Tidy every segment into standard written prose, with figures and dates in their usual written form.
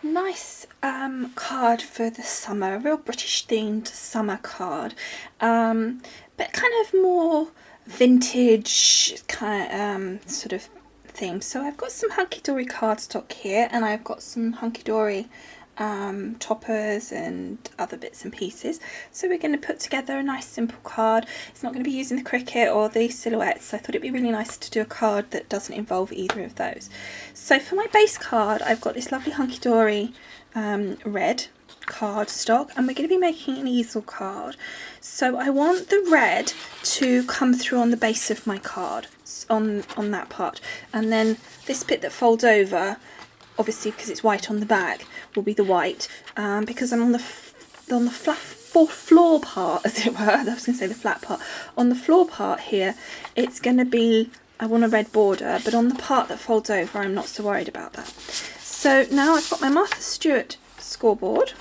nice card for the summer, a real British themed summer card, but kind of more vintage kind of sort of theme. So I've got some hunky-dory cardstock here, and I've got some hunky-dory toppers and other bits and pieces. So we're going to put together a nice simple card. It's not going to be using the cricket or the silhouettes, so I thought it'd be really nice to do a card that doesn't involve either of those. So for my base card, I've got this lovely hunky-dory red cardstock, and we're going to be making an easel card. So I want the red to come through on the base of my card, on that part, and then this bit that folds over, obviously because it's white on the back, will be the white, because I'm on the floor part, as it were. I was going to say the flat part. On the floor part here, it's going to be, I want a red border, but on the part that folds over, I'm not so worried about that. So now I've got my Martha Stewart scoreboard.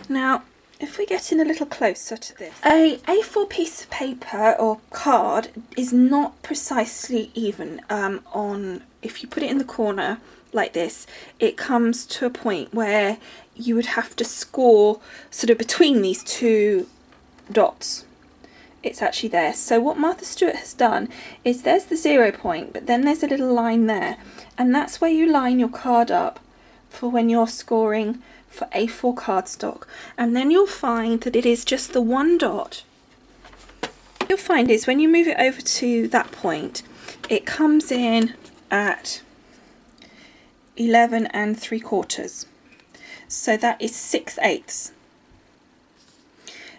Now, if we get in a little closer to this, a A4 piece of paper or card is not precisely even on, if you put it in the corner like this, it comes to a point where you would have to score sort of between these two dots. It's actually there. So what Martha Stewart has done is, there's the 0 point, but then there's a little line there, and that's where you line your card up for when you're scoring for A4 cardstock. And then you'll find that it is just the one dot. What you'll find is when you move it over to that point, it comes in at 11 3/4. So that is 6/8.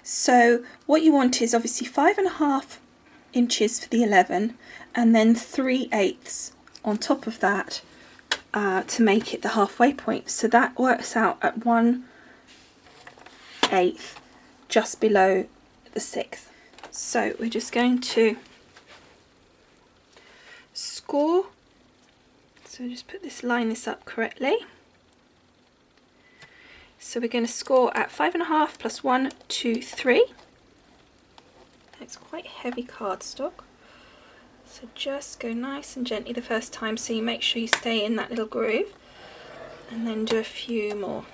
So what you want is obviously 5.5 inches for the 11, and then 3/8 on top of that to make it the halfway point. So that works out at 1/8, just below the 6th. So we're just going to score. So just line this up correctly. So we're going to score at 5.5 plus 1, 2, 3. It's quite heavy cardstock, so just go nice and gently the first time, so you make sure you stay in that little groove, and then do a few more.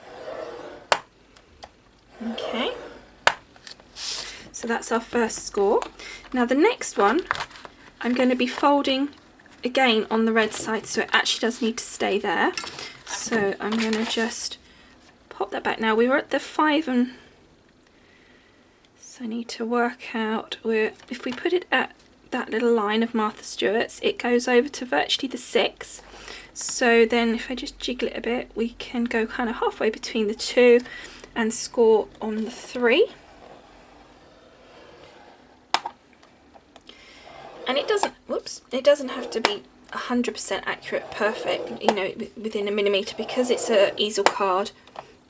Okay, so that's our first score. Now the next one, I'm going to be folding again on the red side, so it actually does need to stay there. So I'm going to just pop that back. Now we were at the 5, and so I need to work out where, if we put it at that little line of Martha Stewart's, it goes over to virtually the 6. So then if I just jiggle it a bit, we can go kind of halfway between the 2 and score on the 3. And it doesn't, whoops, it doesn't have to be 100% accurate, perfect, you know, within a millimetre, because it's an easel card.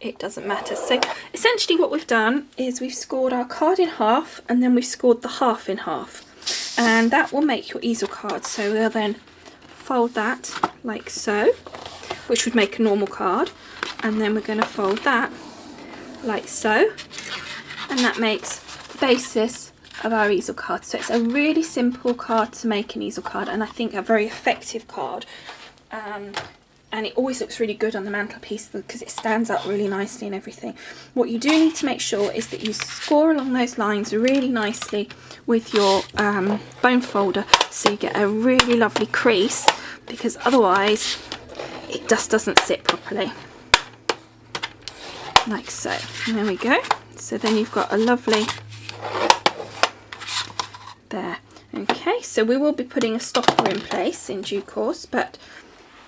It doesn't matter. So essentially what we've done is we've scored our card in half, and then we've scored the half in half, and that will make your easel card. So we'll then fold that like so, which would make a normal card, and then we're going to fold that like so, and that makes the basis of our easel card. So it's a really simple card to make an easel card, and I think a very effective card. And it always looks really good on the mantelpiece because it stands up really nicely and everything. What you do need to make sure is that you score along those lines really nicely with your bone folder, so you get a really lovely crease, because otherwise it just doesn't sit properly. Like so. And there we go. So then you've got a lovely, there. Okay, so we will be putting a stopper in place in due course, but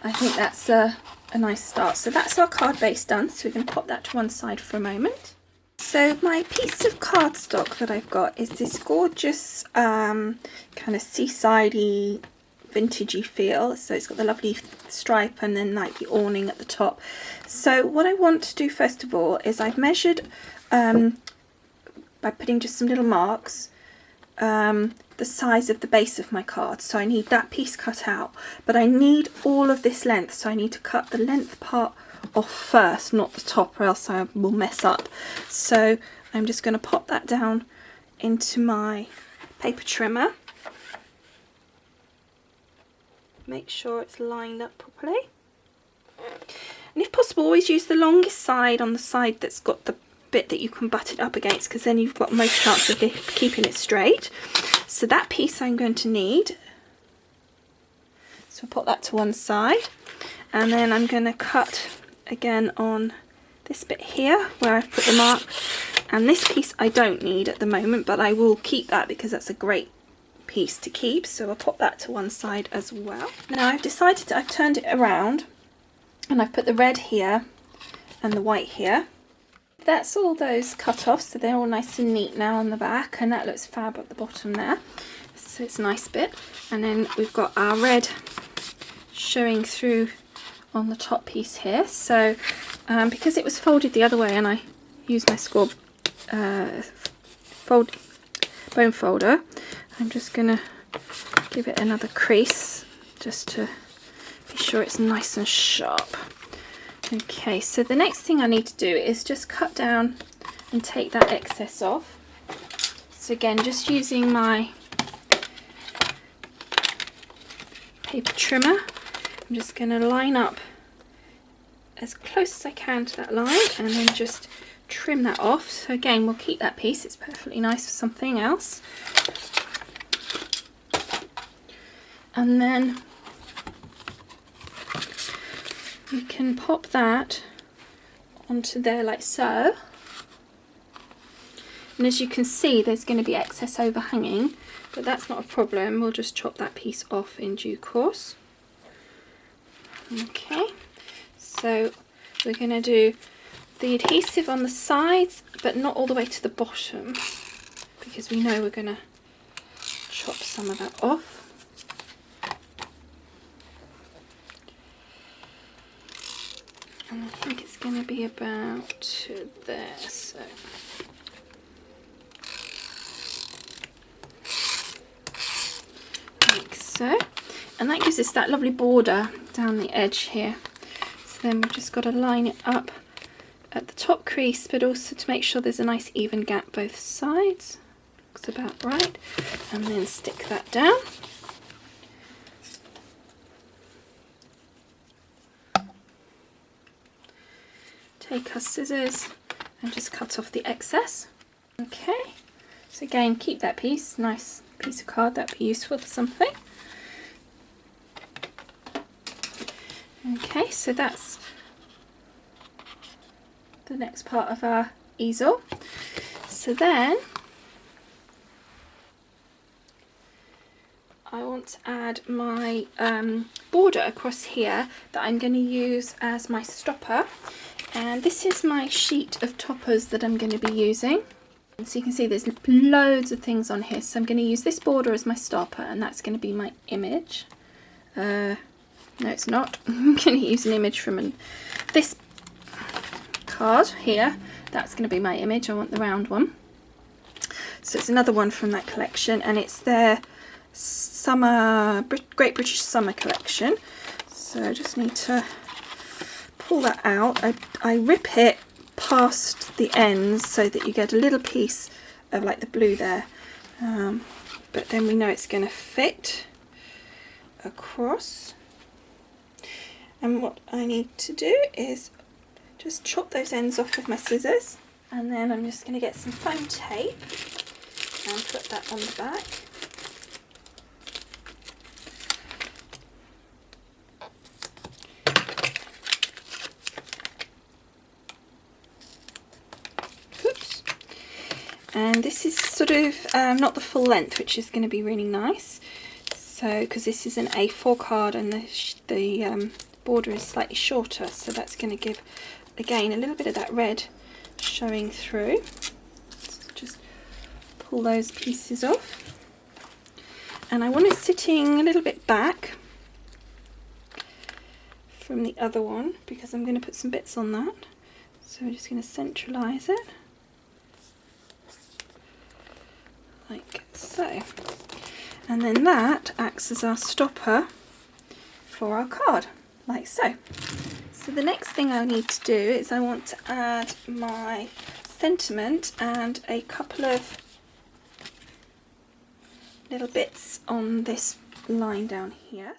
I think that's a nice start. So that's our card base done, so we're going to pop that to one side for a moment. So my piece of cardstock that I've got is this gorgeous kind of seaside-y, vintagey feel. So it's got the lovely stripe and then like the awning at the top. So what I want to do first of all is I've measured, by putting just some little marks, the size of the base of my card. So I need that piece cut out, but I need all of this length, so I need to cut the length part off first, not the top, or else I will mess up. So I'm just going to pop that down into my paper trimmer, make sure it's lined up properly. And if possible, always use the longest side on the side that's got the bit that you can butt it up against, because then you've got most chance of keeping it straight. So that piece I'm going to need. So I'll put that to one side. And then I'm going to cut again on this bit here where I've put the mark. And this piece I don't need at the moment, but I will keep that because that's a great piece to keep. So I'll pop that to one side as well. Now I've decided I've turned it around and I've put the red here and the white here. That's all those cut off, so they're all nice and neat now on the back, and that looks fab at the bottom there. So it's a nice bit. And then we've got our red showing through on the top piece here. So because it was folded the other way and I used my score bone folder, I'm just going to give it another crease just to be sure it's nice and sharp. Okay, so the next thing I need to do is just cut down and take that excess off. So again, just using my paper trimmer, I'm just going to line up as close as I can to that line and then just trim that off. So again, we'll keep that piece, it's perfectly nice for something else. And then you can pop that onto there like so. And as you can see, there's going to be excess overhanging, but that's not a problem. We'll just chop that piece off in due course. Okay, so we're going to do the adhesive on the sides, but not all the way to the bottom, because we know we're going to chop some of that off. And I think it's going to be about to there, so like so. And that gives us that lovely border down the edge here. So then we've just got to line it up at the top crease, but also to make sure there's a nice even gap both sides. Looks about right. And then stick that down. Take our scissors and just cut off the excess. Okay, so again, keep that piece, nice piece of card, that'd be useful for something. Okay, so that's the next part of our easel. So then I want to add my border across here that I'm going to use as my stopper. And this is my sheet of toppers that I'm going to be using. And so you can see there's loads of things on here. So I'm going to use this border as my stopper, and that's going to be my image. No, it's not. I'm going to use an image from this card here. That's going to be my image. I want the round one. So it's another one from that collection, and it's their Great British Summer collection. So I just need to pull that out. I rip it past the ends so that you get a little piece of like the blue there, but then we know it's going to fit across. And what I need to do is just chop those ends off with my scissors, and then I'm just going to get some foam tape and put that on the back. And this is sort of not the full length, which is going to be really nice. So, because this is an A4 card and the border is slightly shorter, so that's going to give, again, a little bit of that red showing through. So just pull those pieces off. And I want it sitting a little bit back from the other one, because I'm going to put some bits on that. So we're just going to centralise it. Like so. And then that acts as our stopper for our card, like so. So the next thing I need to do is I want to add my sentiment and a couple of little bits on this line down here.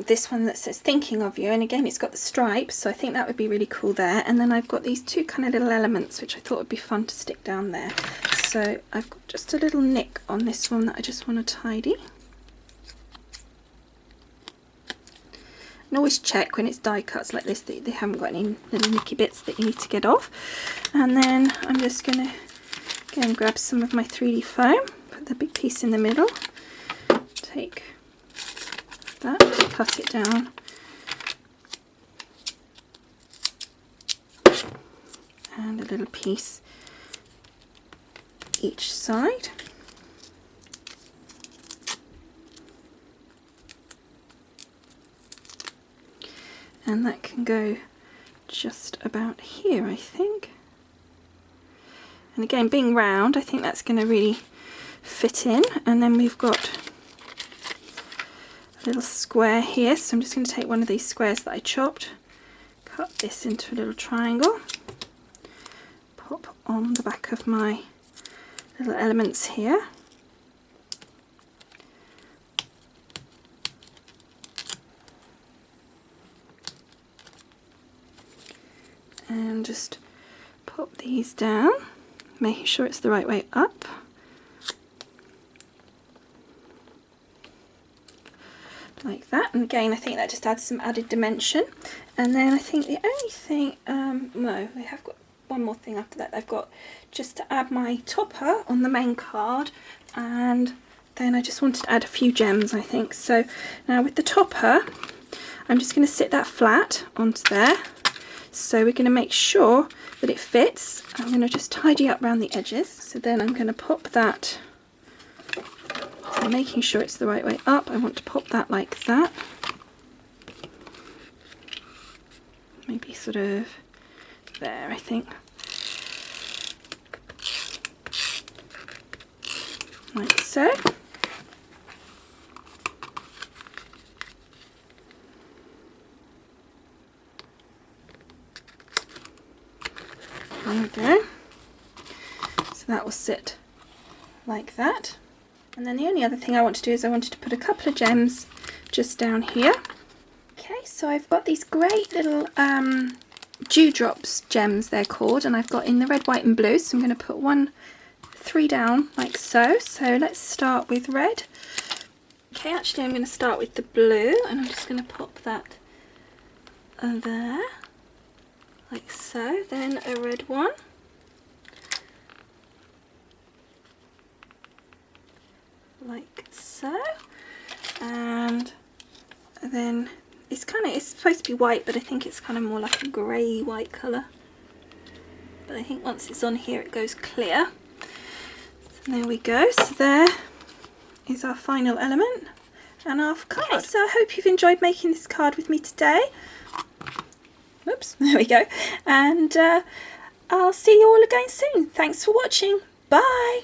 This one that says thinking of you, and again it's got the stripes, so I think that would be really cool there. And then I've got these two kind of little elements which I thought would be fun to stick down there. So I've got just a little nick on this one that I just want to tidy. And always check when it's die cuts like this that they haven't got any little nicky bits that you need to get off. And then I'm just going to again grab some of my 3D foam, put the big piece in the middle, take that, cut it down, and a little piece each side. And that can go just about here, I think. And again, being round, I think that's going to really fit in. And then we've got a little square here, so I'm just going to take one of these squares that I chopped, cut this into a little triangle, pop on the back of my little elements here. And just pop these down, making sure it's the right way up. Like that, and again I think that just adds some added dimension. And then I think the only thing, no, they have got one more thing after that. I've got just to add my topper on the main card, and then I just wanted to add a few gems, I think. So now with the topper, I'm just going to sit that flat onto there. So we're going to make sure that it fits. I'm going to just tidy up around the edges. So then I'm going to pop that, so making sure it's the right way up. I want to pop that like that. Maybe sort of there, I think. Like so. There we go. So that will sit like that. And then the only other thing I want to do is I wanted to put a couple of gems just down here. Okay, so I've got these great little dewdrops gems, they're called, and I've got in the red, white and blue. So I'm going to put 3 down like so. So let's start with red. Okay, actually I'm going to start with the blue, and I'm just going to pop that there. Like so, then a red one, like so, and then it's supposed to be white, but I think it's kind of more like a grey white colour, but I think once it's on here it goes clear. So there we go, so there is our final element and our card. Okay, so I hope you've enjoyed making this card with me today. Oops, there we go. And I'll see you all again soon. Thanks for watching. Bye.